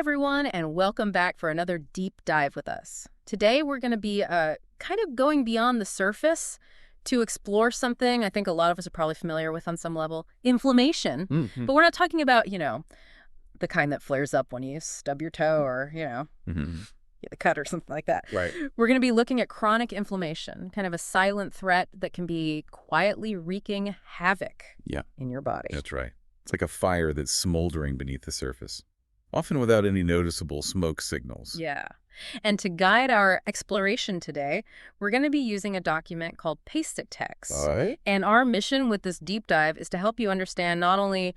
everyone, and welcome back for another deep dive with us. Today, we're going to be kind of going beyond the surface to explore something I think a lot of us are probably familiar with on some level, inflammation. Hmm. But we're not talking about, the kind that flares up when you stub your toe or, Hmm. get a cut or something like that. Right. We're going to be looking at chronic inflammation, kind of a silent threat that can be quietly wreaking havoc Yeah, in your body. that's right. It's like a fire that's smoldering beneath the surface, often without any noticeable smoke signals. Yeah. And to guide our exploration today, we're going to be using a document called Paste It Text. All right. And our mission with this deep dive is to help you understand not only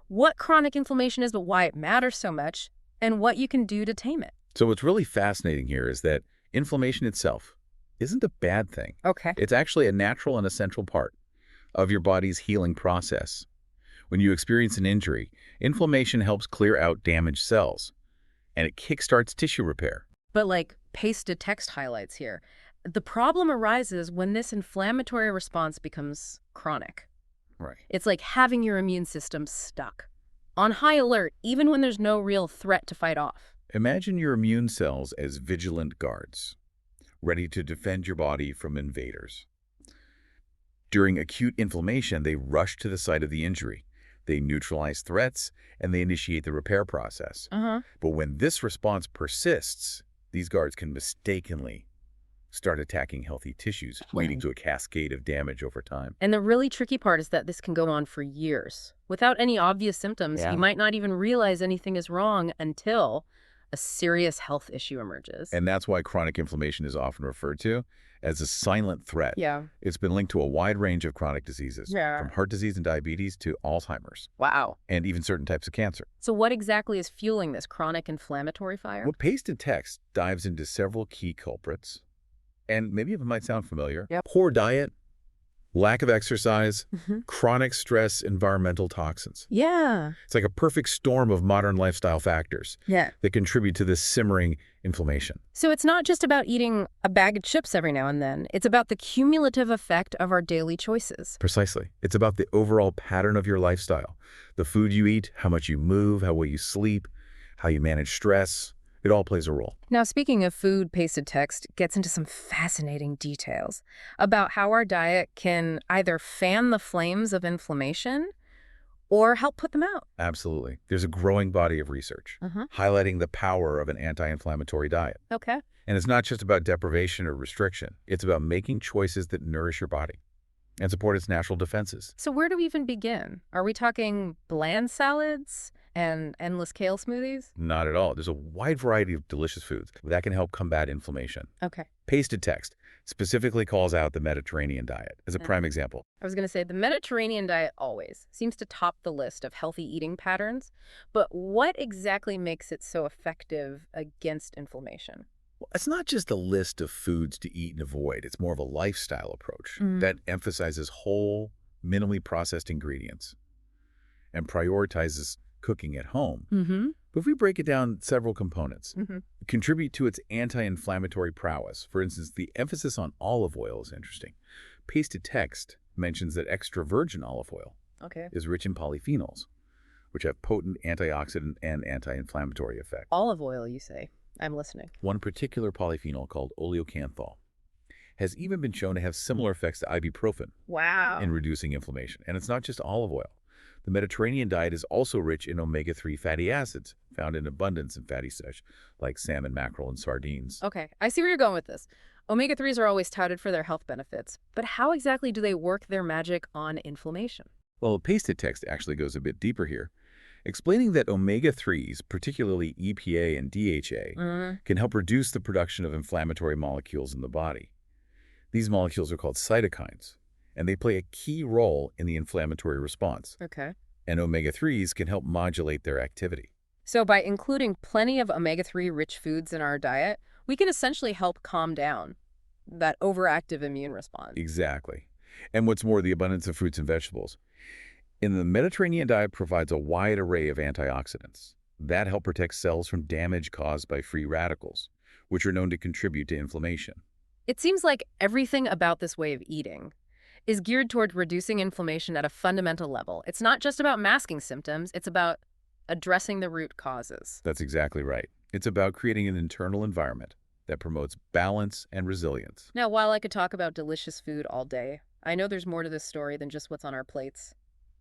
what chronic inflammation is, but why it matters so much, and what you can do to tame it. So what's really fascinating here is that inflammation itself isn't a bad thing. Okay. It's actually a natural and essential part of your body's healing process. When you experience an injury, inflammation helps clear out damaged cells, and it kickstarts tissue repair. But like Paste It Text highlights here, the problem arises when this inflammatory response becomes chronic. Right. It's like having your immune system stuck, on high alert, even when there's no real threat to fight off. Imagine your immune cells as vigilant guards, ready to defend your body from invaders. During acute inflammation, they rush to the site of the injury. They neutralize threats, and they initiate the repair process. But when this response persists, these guards can mistakenly start attacking healthy tissues, leading to a cascade of damage over time. And the really tricky part is that this can go on for years. Without any obvious symptoms, Yeah. you might not even realize anything is wrong until a serious health issue emerges. And that's why chronic inflammation is often referred to as a silent threat. Yeah. It's been linked to a wide range of chronic diseases, Yeah. from heart disease and diabetes to Alzheimer's, Wow. and even certain types of cancer. So what exactly is fueling this chronic inflammatory fire? Well, Paste It Text dives into several key culprits, and maybe it might sound familiar. Yep. Poor diet, lack of exercise, Mhm. chronic stress, environmental toxins. Yeah. It's like a perfect storm of modern lifestyle factors Yeah. that contribute to this simmering inflammation. So it's not just about eating a bag of chips every now and then. It's about the cumulative effect of our daily choices. Precisely. It's about the overall pattern of your lifestyle. The food you eat, how much you move, how well you sleep, how you manage stress. It all plays a role. Now, speaking of food, Paste It Text gets into some fascinating details about how our diet can either fan the flames of inflammation or help put them out. Absolutely. There's a growing body of research highlighting the power of an anti-inflammatory diet. Okay. And it's not just about deprivation or restriction. It's about making choices that nourish your body and support its natural defenses. So where do we even begin? Are we talking bland salads and endless kale smoothies? Not at all. There's a wide variety of delicious foods that can help combat inflammation. Okay. Paste It Text specifically calls out the Mediterranean diet as a prime example. I was going to say the Mediterranean diet always seems to top the list of healthy eating patterns, but what exactly makes it so effective against inflammation? Well, it's not just a list of foods to eat and avoid. It's more of a lifestyle approach Mm. that emphasizes whole, minimally processed ingredients and prioritizes cooking at home. Mm-hmm. But if we break it down several components, Mm-hmm. contribute to its anti-inflammatory prowess. For instance, the emphasis on olive oil is interesting. Paste It Text mentions that extra virgin olive oil Okay. is rich in polyphenols, which have potent antioxidant and anti-inflammatory effects. Olive oil, you say. I'm listening. One particular polyphenol called oleocanthal has even been shown to have similar effects to ibuprofen Wow. in reducing inflammation. And it's not just olive oil. The Mediterranean diet is also rich in omega-3 fatty acids, found in abundance in fatty fish like salmon, mackerel, and sardines. Okay, I see where you're going with this. Omega-3s are always touted for their health benefits, but how exactly do they work their magic on inflammation? Well, Paste It Text actually goes a bit deeper here, explaining that omega-3s, particularly EPA and DHA, can help reduce the production of inflammatory molecules in the body. These molecules are called cytokines, and they play a key role in the inflammatory response. Okay. And omega-3s can help modulate their activity. So by including plenty of omega-3 rich foods in our diet, we can essentially help calm down that overactive immune response. Exactly. And what's more, the abundance of fruits and vegetables in the Mediterranean diet provides a wide array of antioxidants that help protect cells from damage caused by free radicals, which are known to contribute to inflammation. It seems like everything about this way of eating is geared toward reducing inflammation at a fundamental level. It's not just about masking symptoms, it's about addressing the root causes. That's exactly right. It's about creating an internal environment that promotes balance and resilience. Now, while I could talk about delicious food all day, I know there's more to this story than just what's on our plates.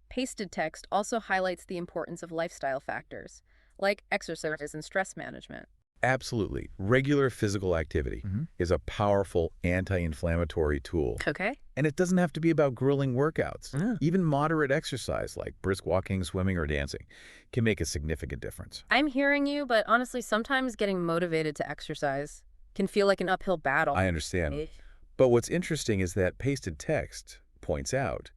Pasted text also highlights the importance of lifestyle factors, like exercise and stress management. Absolutely. Regular physical activity is a powerful anti-inflammatory tool. Okay. And it doesn't have to be about grueling workouts. Yeah. Even moderate exercise like brisk walking, swimming, or dancing can make a significant difference. I'm hearing you, but honestly, sometimes getting motivated to exercise can feel like an uphill battle. I understand. Eh. But what's interesting is that pasted text points out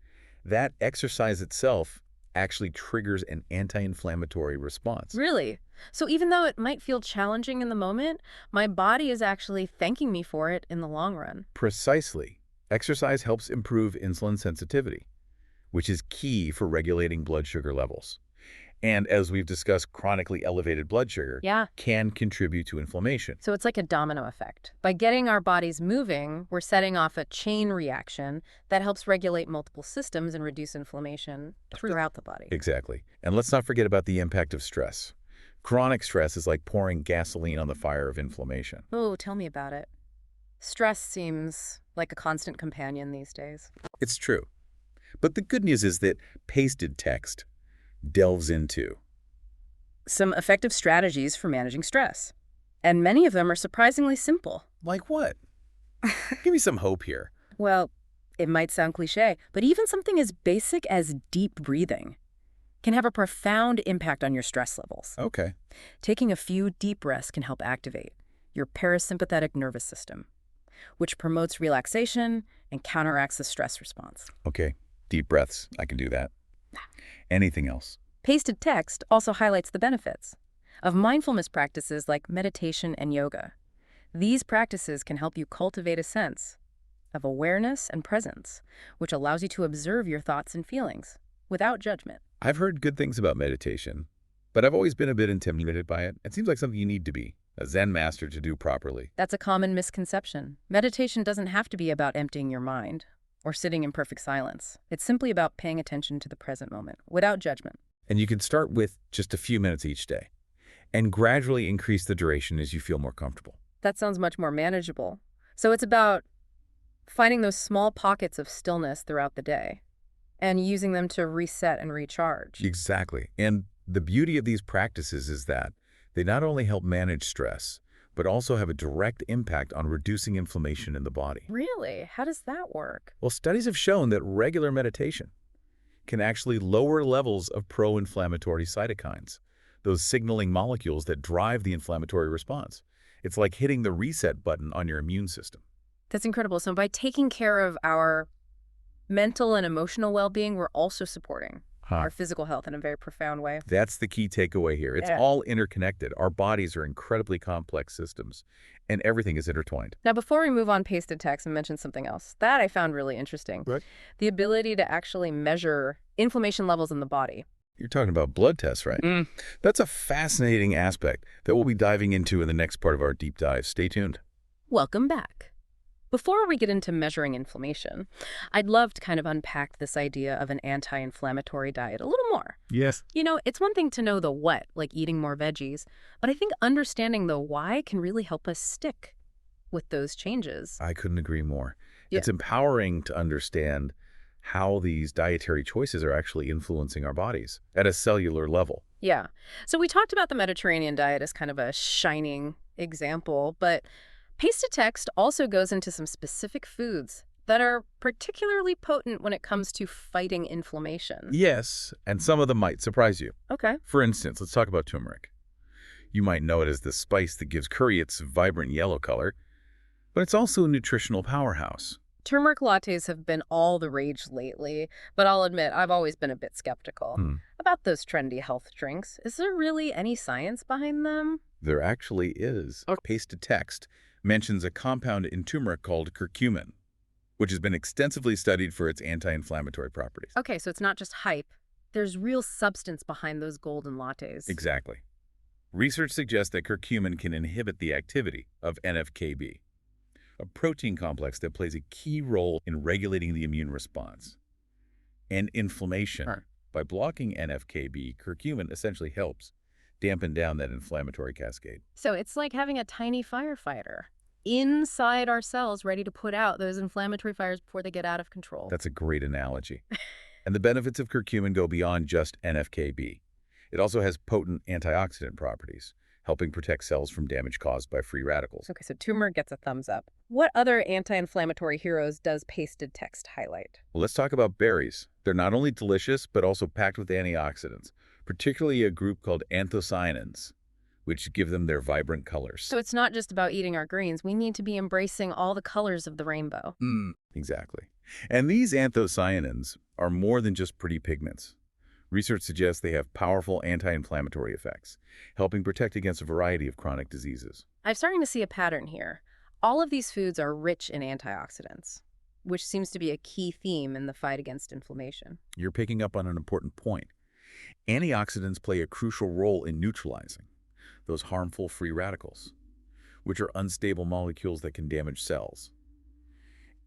that exercise itself actually triggers an anti-inflammatory response. Really? So even though it might feel challenging in the moment, my body is actually thanking me for it in the long run. Precisely. Exercise helps improve insulin sensitivity, which is key for regulating blood sugar levels. And as we've discussed, chronically elevated blood sugar Yeah. can contribute to inflammation. So it's like a domino effect. By getting our bodies moving, we're setting off a chain reaction that helps regulate multiple systems and reduce inflammation throughout the body. Exactly. And let's not forget about the impact of stress. Chronic stress is like pouring gasoline on the fire of inflammation. Oh, tell me about it. Stress seems like a constant companion these days. It's true. But the good news is that pasted text delves into Some effective strategies for managing stress. And many of them are surprisingly simple. like what? Give me some hope here. Well, it might sound cliche, but even something as basic as deep breathing can have a profound impact on your stress levels. Okay. Taking a few deep breaths can help activate your parasympathetic nervous system, which promotes relaxation and counteracts the stress response. Okay. Deep breaths. I can do that. Anything else? Pasted text also highlights the benefits of mindfulness practices like meditation and yoga. These practices can help you cultivate a sense of awareness and presence, which allows you to observe your thoughts and feelings without judgment. I've heard good things about meditation, but I've always been a bit intimidated by it. It seems like something you need to be a Zen master to do properly. That's a common misconception. Meditation doesn't have to be about emptying your mind or sitting in perfect silence. It's simply about paying attention to the present moment without judgment. And you can start with just a few minutes each day and gradually increase the duration as you feel more comfortable. That sounds much more manageable. So it's about finding those small pockets of stillness throughout the day and using them to reset and recharge. Exactly. And the beauty of these practices is that they not only help manage stress, but also have a direct impact on reducing inflammation in the body. Really? How does that work? Well, studies have shown that regular meditation can actually lower levels of pro-inflammatory cytokines, those signaling molecules that drive the inflammatory response. It's like hitting the reset button on your immune system. That's incredible. So by taking care of our mental and emotional well-being, we're also supporting our physical health in a very profound way. That's the key takeaway here. It's Yeah. all interconnected. Our bodies are incredibly complex systems, and everything is intertwined. Now, before we move on pasted text and mention something else, that I found really interesting. Right. The ability to actually measure inflammation levels in the body. You're talking about blood tests, right? That's a fascinating aspect that we'll be diving into in the next part of our deep dive. Stay tuned. Welcome back. Before we get into measuring inflammation, I'd love to kind of unpack this idea of an anti-inflammatory diet a little more. Yes. You know, it's one thing to know the what, like eating more veggies, but I think understanding the why can really help us stick with those changes. I couldn't agree more. Yeah. It's empowering to understand how these dietary choices are actually influencing our bodies at a cellular level. Yeah. So we talked about the Mediterranean diet as kind of a shining example, but pasted text also goes into some specific foods that are particularly potent when it comes to fighting inflammation. Yes, and some of them might surprise you. Okay. For instance, let's talk about turmeric. You might know it as the spice that gives curry its vibrant yellow color, but it's also a nutritional powerhouse. Turmeric lattes have been all the rage lately, but I'll admit I've always been a bit skeptical about those trendy health drinks. Is there really any science behind them? There actually is. Pasted text mentions a compound in turmeric called curcumin, which has been extensively studied for its anti-inflammatory properties. Okay, so it's not just hype. There's real substance behind those golden lattes. Exactly. Research suggests that curcumin can inhibit the activity of NF-κB, a protein complex that plays a key role in regulating the immune response and inflammation By blocking NF-κB, curcumin essentially helps dampen down that inflammatory cascade. So it's like having a tiny firefighter inside our cells ready to put out those inflammatory fires before they get out of control. That's a great analogy. And the benefits of curcumin go beyond just NF-κB. It also has potent antioxidant properties, helping protect cells from damage caused by free radicals. Okay, so tumor gets a thumbs up. What other anti-inflammatory heroes does Pasted Text highlight? Well, let's talk about berries. They're not only delicious, but also packed with antioxidants, particularly a group called anthocyanins, which give them their vibrant colors. So it's not just about eating our greens. We need to be embracing all the colors of the rainbow. Exactly. And these anthocyanins are more than just pretty pigments. Research suggests they have powerful anti-inflammatory effects, helping protect against a variety of chronic diseases. I'm starting to see a pattern here. All of these foods are rich in antioxidants, which seems to be a key theme in the fight against inflammation. You're picking up on an important point. Antioxidants play a crucial role in neutralizing those harmful free radicals, which are unstable molecules that can damage cells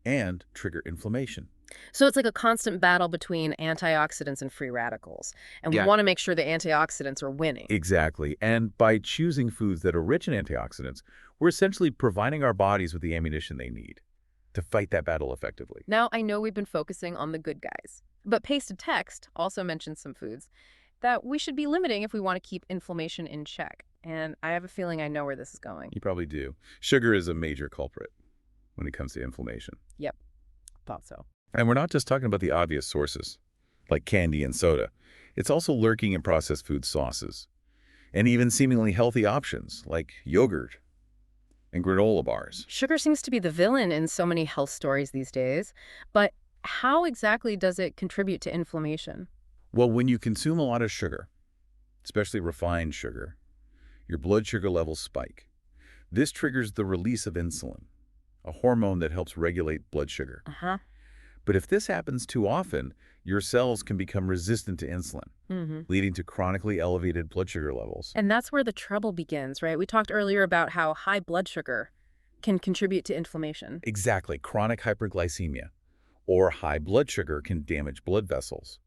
and trigger inflammation. So it's like a constant battle between antioxidants and free radicals. And we want to make sure the antioxidants are winning. Exactly. And by choosing foods that are rich in antioxidants, we're essentially providing our bodies with the ammunition they need to fight that battle effectively. Now, I know we've been focusing on the good guys, but Pasted Text also mentions some foods that we should be limiting if we want to keep inflammation in check. And I have a feeling I know where this is going. You probably do. Sugar is a major culprit when it comes to inflammation. Yep, thought so. And we're not just talking about the obvious sources, like candy and soda. It's also lurking in processed food sauces, and even seemingly healthy options like yogurt and granola bars. Sugar seems to be the villain in so many health stories these days, but how exactly does it contribute to inflammation? Well, when you consume a lot of sugar, especially refined sugar, your blood sugar levels spike. This triggers the release of insulin, a hormone that helps regulate blood sugar. But if this happens too often, your cells can become resistant to insulin, leading to chronically elevated blood sugar levels. And that's where the trouble begins, right? We talked earlier about how high blood sugar can contribute to inflammation. Exactly. Chronic hyperglycemia or high blood sugar can damage blood vessels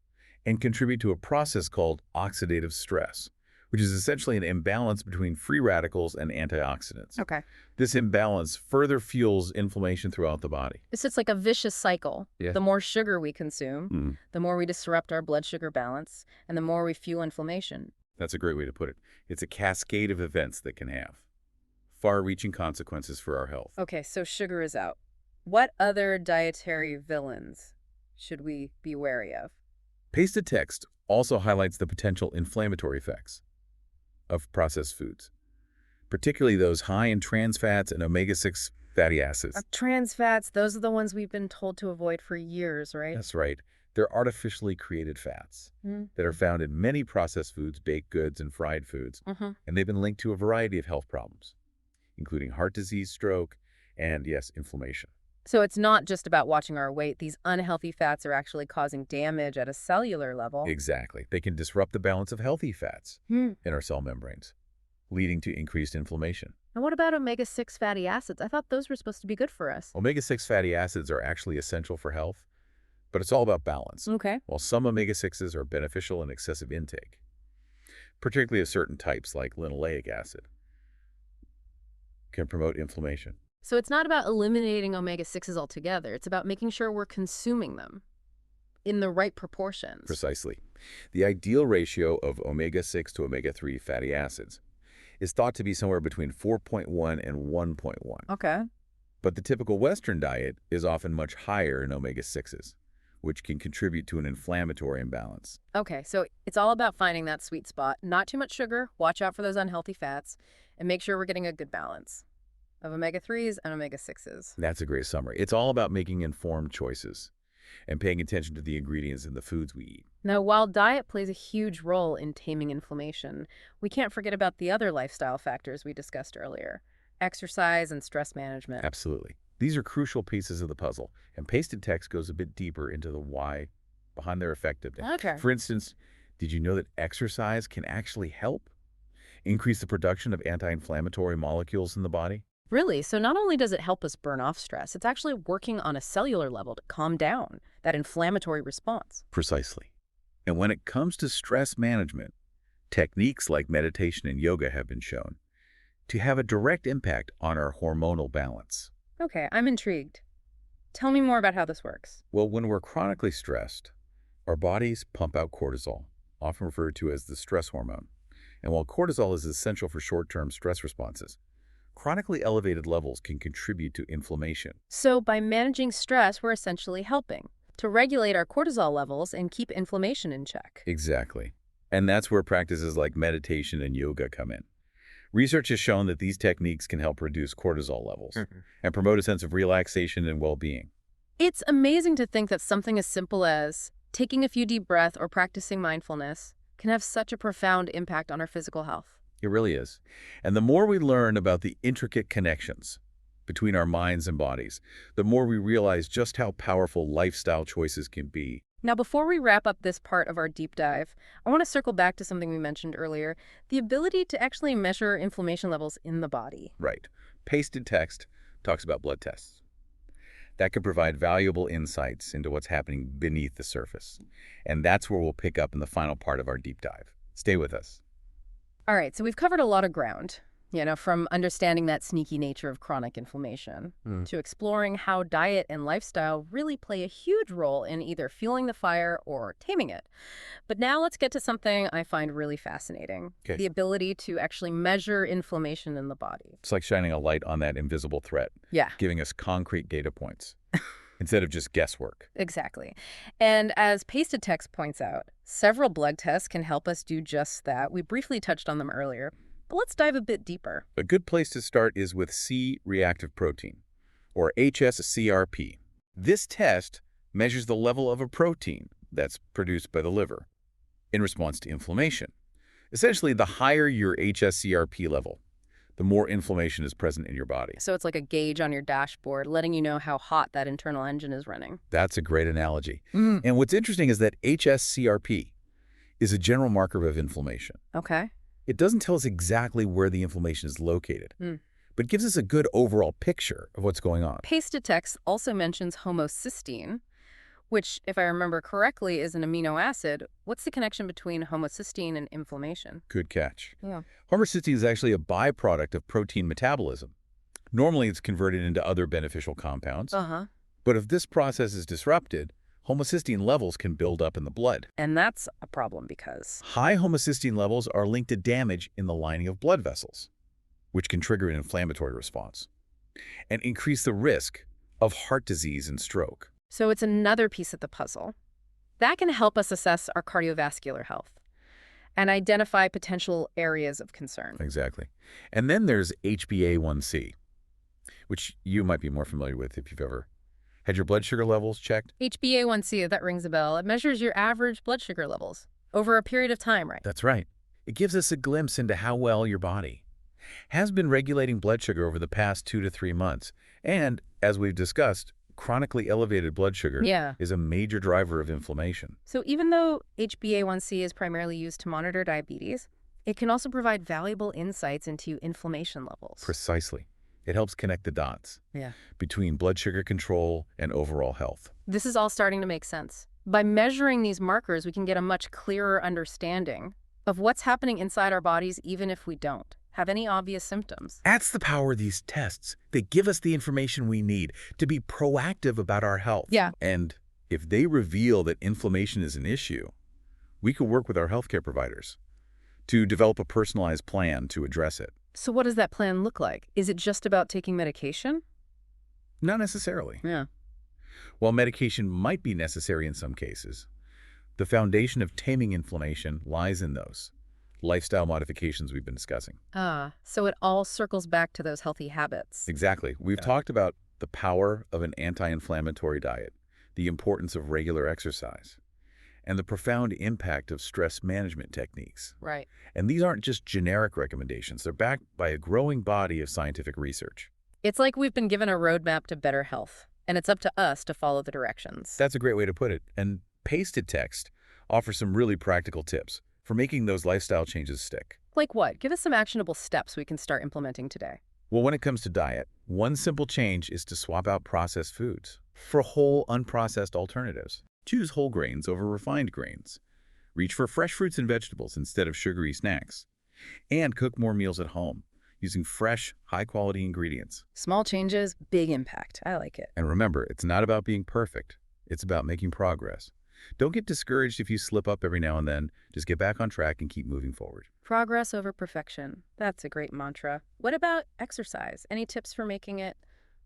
and contribute to a process called oxidative stress, which is essentially an imbalance between free radicals and antioxidants. Okay. This imbalance further fuels inflammation throughout the body. It's like a vicious cycle. Yeah. The more sugar we consume, the more we disrupt our blood sugar balance, and the more we fuel inflammation. That's a great way to put it. It's a cascade of events that can have far-reaching consequences for our health. Okay, so sugar is out. What other dietary villains should we be wary of? Pasted Text also highlights the potential inflammatory effects of processed foods, particularly those high in trans fats and omega-6 fatty acids. Trans fats, those are the ones we've been told to avoid for years, right? That's right. They're artificially created fats that are found in many processed foods, baked goods, and fried foods, and they've been linked to a variety of health problems, including heart disease, stroke, and, yes, inflammation. So it's not just about watching our weight. These unhealthy fats are actually causing damage at a cellular level. Exactly. They can disrupt the balance of healthy fats in our cell membranes, leading to increased inflammation. And what about omega-6 fatty acids? I thought those were supposed to be good for us. Omega-6 fatty acids are actually essential for health, but it's all about balance. Okay. While some omega-6s are beneficial in excessive intake, particularly of certain types like linoleic acid, can promote inflammation. So it's not about eliminating omega-6s altogether. It's about making sure we're consuming them in the right proportions. Precisely. The ideal ratio of omega-6 to omega-3 fatty acids is thought to be somewhere between 4.1 and 1.1. Okay. But the typical Western diet is often much higher in omega-6s, which can contribute to an inflammatory imbalance. Okay, so it's all about finding that sweet spot. Not too much sugar, watch out for those unhealthy fats, and make sure we're getting a good balance of omega-3s and omega-6s. That's a great summary. It's all about making informed choices and paying attention to the ingredients in the foods we eat. Now, while diet plays a huge role in taming inflammation, we can't forget about the other lifestyle factors we discussed earlier: exercise and stress management. Absolutely. These are crucial pieces of the puzzle, and Pasted Text goes a bit deeper into the why behind their effectiveness. Okay. For instance, did you know that exercise can actually help increase the production of anti-inflammatory molecules in the body? Really? So not only does it help us burn off stress, it's actually working on a cellular level to calm down that inflammatory response. Precisely. And when it comes to stress management, techniques like meditation and yoga have been shown to have a direct impact on our hormonal balance. Okay, I'm intrigued. Tell me more about how this works. Well, when we're chronically stressed, our bodies pump out cortisol, often referred to as the stress hormone. And while cortisol is essential for short-term stress responses, chronically elevated levels can contribute to inflammation. So by managing stress, we're essentially helping to regulate our cortisol levels and keep inflammation in check. Exactly. And that's where practices like meditation and yoga come in. Research has shown that these techniques can help reduce cortisol levels and promote a sense of relaxation and well-being. It's amazing to think that something as simple as taking a few deep breaths or practicing mindfulness can have such a profound impact on our physical health. It really is. And the more we learn about the intricate connections between our minds and bodies, the more we realize just how powerful lifestyle choices can be. Now, before we wrap up this part of our deep dive, I want to circle back to something we mentioned earlier, the ability to actually measure inflammation levels in the body. Right. Pasted text talks about blood tests. That could provide valuable insights into what's happening beneath the surface. And that's where we'll pick up in the final part of our deep dive. Stay with us. All right, so we've covered a lot of ground, from understanding that sneaky nature of chronic inflammation to exploring how diet and lifestyle really play a huge role in either fueling the fire or taming it. But now let's get to something I find really fascinating, Okay. the ability to actually measure inflammation in the body. It's like shining a light on that invisible threat, Yeah. giving us concrete data points instead of just guesswork. Exactly. And as Pasted Text points out, several blood tests can help us do just that. We briefly touched on them earlier, but let's dive a bit deeper. A good place to start is with C-reactive protein, or HSCRP. This test measures the level of a protein that's produced by the liver in response to inflammation. Essentially, the higher your HSCRP level, the more inflammation is present in your body. So it's like a gauge on your dashboard, letting you know how hot that internal engine is running. That's a great analogy. And what's interesting is that HSCRP is a general marker of inflammation. Okay. It doesn't tell us exactly where the inflammation is located, but gives us a good overall picture of what's going on. Pasted Text also mentions homocysteine, which, if I remember correctly, is an amino acid. What's the connection between homocysteine and inflammation? Good catch. Yeah. Homocysteine is actually a byproduct of protein metabolism. Normally, it's converted into other beneficial compounds. But if this process is disrupted, homocysteine levels can build up in the blood. And that's a problem because... High homocysteine levels are linked to damage in the lining of blood vessels, which can trigger an inflammatory response and increase the risk of heart disease and stroke. So it's another piece of the puzzle. That can help us assess our cardiovascular health and identify potential areas of concern. Exactly. And then there's HbA1c, which you might be more familiar with if you've ever had your blood sugar levels checked. HbA1c, that rings a bell. It measures your average blood sugar levels over a period of time, right? That's right. It gives us a glimpse into how well your body has been regulating blood sugar over the past 2 to 3 months. And, as we've discussed, chronically elevated blood sugar is a major driver of inflammation. So even though HbA1c is primarily used to monitor diabetes, it can also provide valuable insights into inflammation levels. Precisely. It helps connect the dots between blood sugar control and overall health. This is all starting to make sense. By measuring these markers, we can get a much clearer understanding of what's happening inside our bodies, even if we don't have any obvious symptoms. That's the power of these tests. They give us the information we need to be proactive about our health. Yeah. And if they reveal that inflammation is an issue, we could work with our healthcare providers to develop a personalized plan to address it. So what does that plan look like? Is it just about taking medication? Not necessarily. Yeah. While medication might be necessary in some cases, the foundation of taming inflammation lies in those lifestyle modifications we've been discussing. So it all circles back to those healthy habits. Exactly. We've talked about the power of an anti-inflammatory diet, the importance of regular exercise, and the profound impact of stress management techniques. Right. And these aren't just generic recommendations. They're backed by a growing body of scientific research. It's like we've been given a roadmap to better health, and it's up to us to follow the directions. That's a great way to put it. And Pasted Text offers some really practical tips for making those lifestyle changes stick. Like what? Give us some actionable steps we can start implementing today. Well, when it comes to diet, one simple change is to swap out processed foods for whole, unprocessed alternatives. Choose whole grains over refined grains. Reach for fresh fruits and vegetables instead of sugary snacks. And cook more meals at home, using fresh, high-quality ingredients. Small changes, big impact. I like it. And remember, it's not about being perfect. It's about making progress. Don't get discouraged if you slip up every now and then. Just get back on track and keep moving forward. Progress over perfection. That's a great mantra. What about exercise? Any tips for making it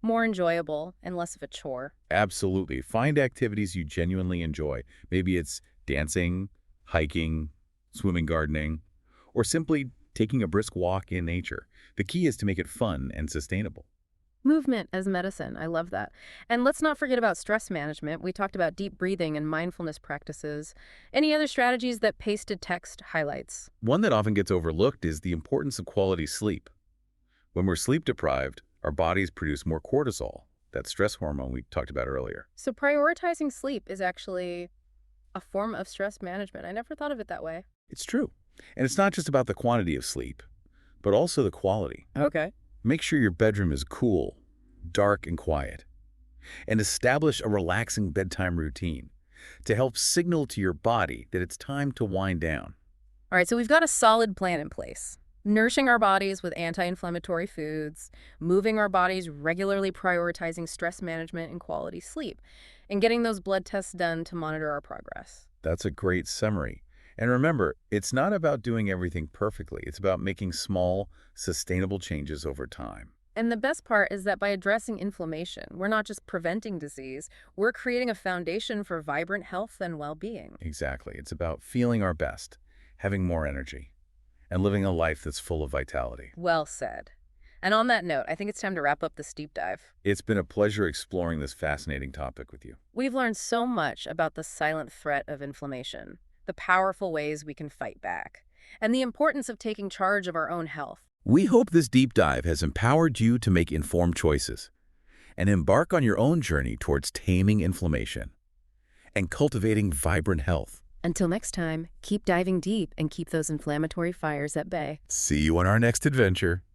more enjoyable and less of a chore? Absolutely. Find activities you genuinely enjoy. Maybe it's dancing, hiking, swimming, gardening, or simply taking a brisk walk in nature. The key is to make it fun and sustainable. Movement as medicine. I love that. And let's not forget about stress management. We talked about deep breathing and mindfulness practices. Any other strategies that Pasted Text highlights? One that often gets overlooked is the importance of quality sleep. When we're sleep deprived, our bodies produce more cortisol, that stress hormone we talked about earlier. So prioritizing sleep is actually a form of stress management. I never thought of it that way. It's true. And it's not just about the quantity of sleep, but also the quality. Okay. Make sure your bedroom is cool, dark, and quiet. And establish a relaxing bedtime routine to help signal to your body that it's time to wind down. All right, so we've got a solid plan in place. Nourishing our bodies with anti-inflammatory foods, moving our bodies regularly, prioritizing stress management and quality sleep, and getting those blood tests done to monitor our progress. That's a great summary. And remember, it's not about doing everything perfectly. It's about making small, sustainable changes over time. And the best part is that by addressing inflammation, we're not just preventing disease, we're creating a foundation for vibrant health and well-being. Exactly. It's about feeling our best, having more energy, and living a life that's full of vitality. Well said. And on that note, I think it's time to wrap up this deep dive. It's been a pleasure exploring this fascinating topic with you. We've learned so much about the silent threat of inflammation, the powerful ways we can fight back, and the importance of taking charge of our own health. We hope this deep dive has empowered you to make informed choices and embark on your own journey towards taming inflammation and cultivating vibrant health. Until next time, keep diving deep and keep those inflammatory fires at bay. See you on our next adventure.